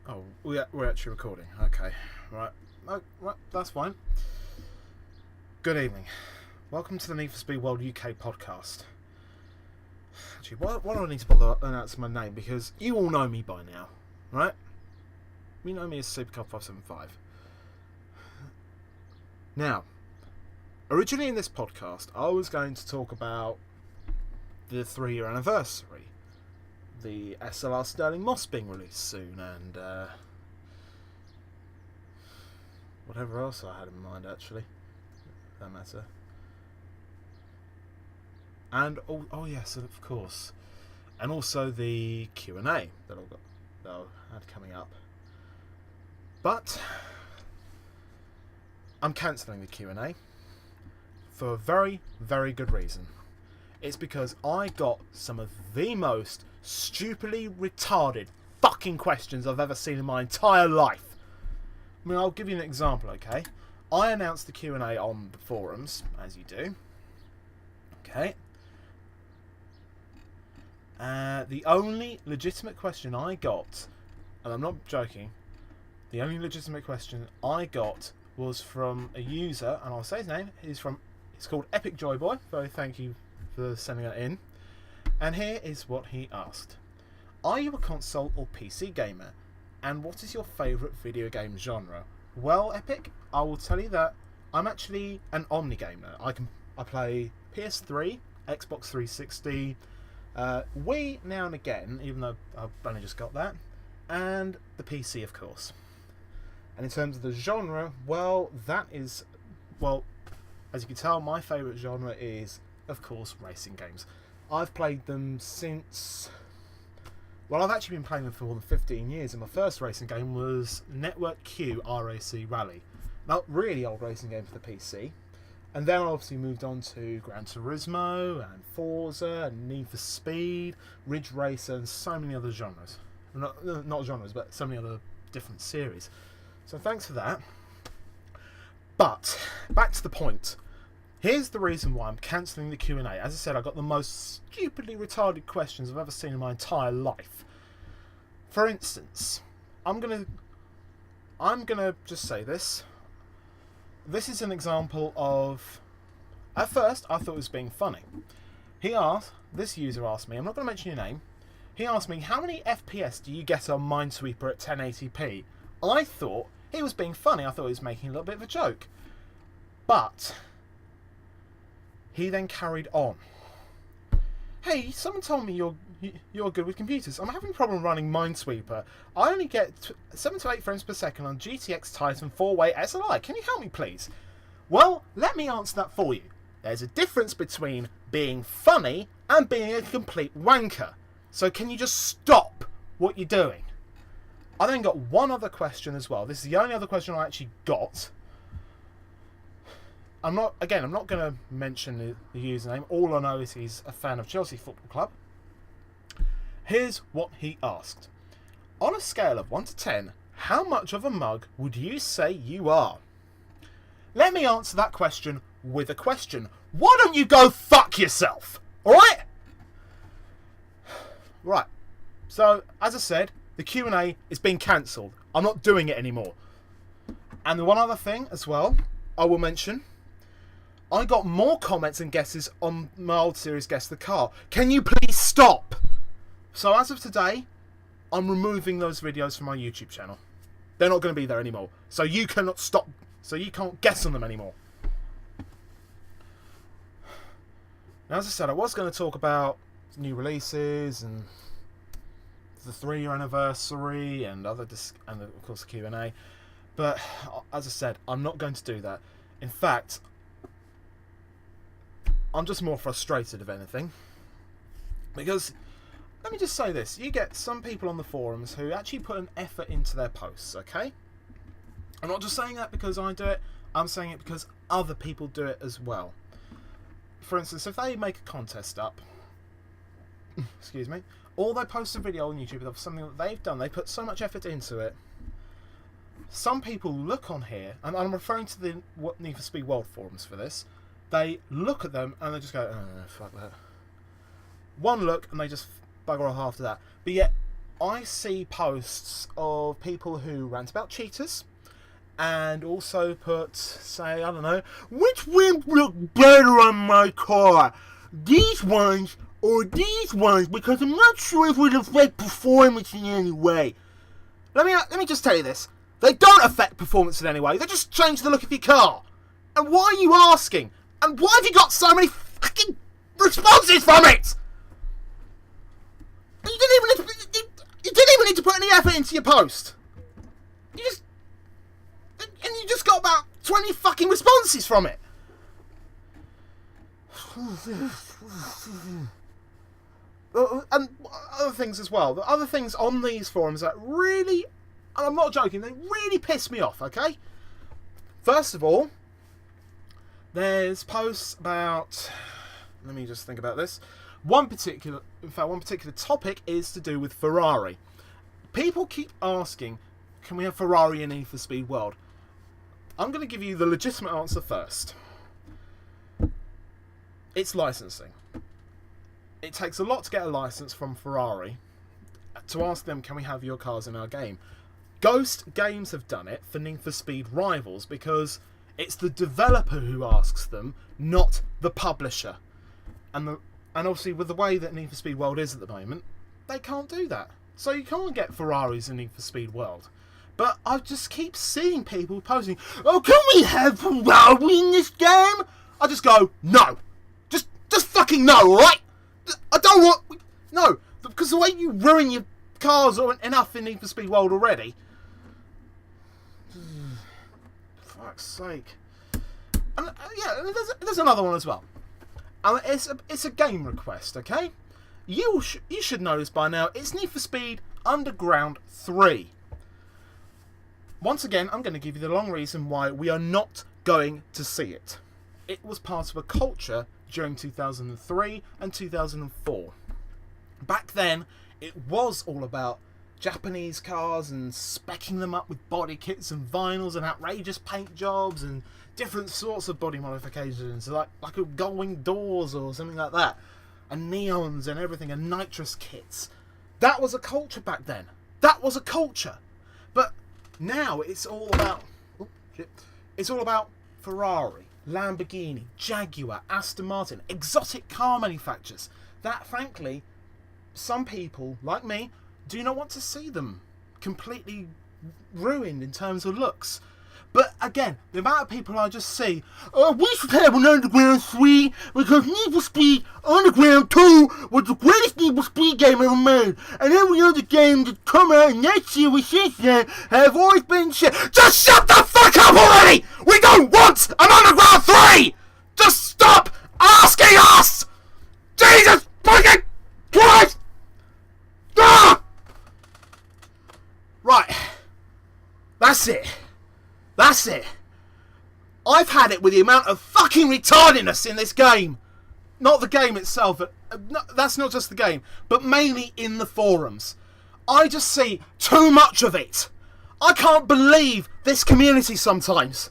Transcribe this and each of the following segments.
Oh, we're actually recording. Okay, right. Oh, right, that's fine. Good evening. Welcome to the NFS World UK Podcast. Actually, why do I need to bother announcing my name? Because you all know me by now, right? You know me as Supercar575. Now, originally in this podcast, I was going to talk about the 3-year anniversary, the SLR Sterling Moss being released soon, and whatever else I had in mind, actually. That matter. And oh yes, of course, and also the Q&A that I had coming up. But I'm cancelling the Q&A for a very, very good reason. It's because I got some of the most stupidly retarded fucking questions I've ever seen in my entire life. I mean, I'll give you an example, okay? I announced the Q&A on the forums, as you do. Okay. The only legitimate question I got, and I'm not joking, the only legitimate question I got was from a user, and I'll say his name, he's called Epic Joyboy, so thank you for sending that in. And here is what he asked. Are you a console or PC gamer? And what is your favourite video game genre? Well, Epic, I will tell you that I'm actually an omni gamer. I play PS3, Xbox 360, Wii now and again, even though I've only just got that, and the PC, of course. And in terms of the genre, well, as you can tell, my favourite genre is, of course, racing games. I've played them since... Well, I've actually been playing them for more than 15 years, and my first racing game was Network Q RAC Rally. Not really old racing game for the PC. And then I obviously moved on to Gran Turismo, and Forza, and Need for Speed, Ridge Racer, and so many other genres. Not genres, but so many other different series. So thanks for that. But, back to the point. Here's the reason why I'm cancelling the Q&A. As I said, I got the most stupidly retarded questions I've ever seen in my entire life. For instance, I'm gonna just say this. This is an example of... At first, I thought it was being funny. This user asked me, I'm not going to mention your name, he asked me, how many FPS do you get on Minesweeper at 1080p? I thought he was being funny. I thought he was making a little bit of a joke. But... he then carried on. Hey, someone told me you're good with computers. I'm having a problem running Minesweeper. I only get 7 to 8 frames per second on GTX Titan 4-way SLI. Can you help me, please? Well, let me answer that for you. There's a difference between being funny and being a complete wanker. So can you just stop what you're doing? I then got one other question as well. This is the only other question I actually got. I'm not going to mention the username. All I know is he's a fan of Chelsea Football Club. Here's what he asked. On a scale of 1 to 10, how much of a mug would you say you are? Let me answer that question with a question. Why don't you go fuck yourself? Alright? Right. So, as I said, the Q&A is being cancelled. I'm not doing it anymore. And the one other thing as well, I will mention... I got more comments and guesses on my old series Guess the Car. Can you please stop? So as of today, I'm removing those videos from my YouTube channel. They're not going to be there anymore. So you cannot stop. So you can't guess on them anymore. Now, as I said, I was going to talk about new releases and the 3-year anniversary and of course the Q&A. But as I said, I'm not going to do that. In fact, I'm just more frustrated, if anything. Because, let me just say this. You get some people on the forums who actually put an effort into their posts, okay? I'm not just saying that because I do it. I'm saying it because other people do it as well. For instance, if they make a contest up, excuse me, or they post a video on YouTube of something that they've done, they put so much effort into it. Some people look on here, and I'm referring to the Need for Speed World forums for this. They look at them and they just go, oh, fuck that. One look and they just bugger off after that. But yet, I see posts of people who rant about cheaters and also put, say, I don't know, which rims look better on my car? These ones or these ones, because I'm not sure if it would affect performance in any way. Let me just tell you this. They don't affect performance in any way. They just change the look of your car. And why are you asking? And why have you got so many fucking responses from it? You didn't even need to put any effort into your post. You just got about 20 fucking responses from it. And other things as well. The other things on these forums that really, and I'm not joking, they really piss me off, okay? First of all, there's posts about, let me just think about this. One particular topic is to do with Ferrari. People keep asking, can we have Ferrari in Need for Speed World? I'm going to give you the legitimate answer first. It's licensing. It takes a lot to get a license from Ferrari to ask them, can we have your cars in our game? Ghost Games have done it for Need for Speed Rivals because it's the developer who asks them, not the publisher. And obviously with the way that Need for Speed World is at the moment, they can't do that. So you can't get Ferraris in Need for Speed World. But I just keep seeing people posting, oh, can we have Ferrari in this game? I just go, no. Just fucking no, alright? I don't want... No, because the way you ruin your cars aren't enough in Need for Speed World already. Fuck's sake. And, yeah, there's another one as well. And it's a game request, okay? You should know this by now. It's Need for Speed Underground 3. Once again, I'm going to give you the long reason why we are not going to see it. It was part of a culture during 2003 and 2004. Back then, it was all about Japanese cars and speccing them up with body kits and vinyls and outrageous paint jobs and different sorts of body modifications, like gull-wing doors or something like that, and neons and everything, and nitrous kits. That was a culture back then. That was a culture. But now it's all about... Oh, shit. It's all about Ferrari, Lamborghini, Jaguar, Aston Martin, exotic car manufacturers that, frankly, some people, like me, do not want to see them completely ruined in terms of looks. But again, the amount of people I just see, we should have an Underground 3 because Need for Speed Underground 2 was the greatest Need for Speed game ever made. And every other game that come out in that series since then have always been shit. Just shut the fuck up already! We don't want an Underground 3! Just stop asking us! Jesus fucking Christ! Ah! Right. That's it. That's it. I've had it with the amount of fucking retardedness in this game. Not the game itself. That's not just the game. But mainly in the forums. I just see too much of it. I can't believe this community sometimes.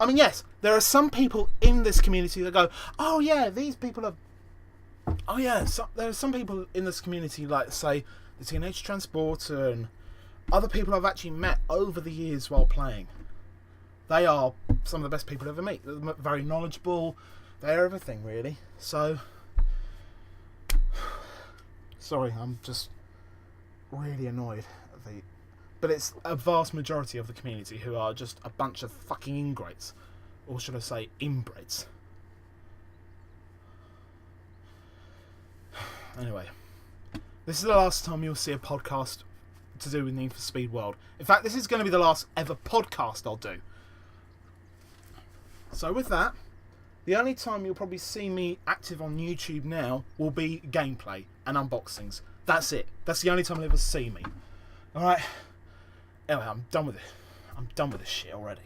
I mean, yes, there are some people in this community that go, oh yeah, these people are... Oh yeah, there are some people in this community, like, say, the Teenage Transporter and... other people I've actually met over the years while playing. They are some of the best people I ever meet. They're very knowledgeable. They're everything, really. So, sorry, I'm just really annoyed at the... But it's a vast majority of the community who are just a bunch of fucking ingrates. Or should I say, inbreds. Anyway, this is the last time you'll see a podcast to do with Need for Speed World. In fact, this is going to be the last ever podcast I'll do. So with that, the only time you'll probably see me active on YouTube now will be gameplay and unboxings. That's it. That's the only time you'll ever see me. Alright. Anyway, I'm done with it. I'm done with this shit already.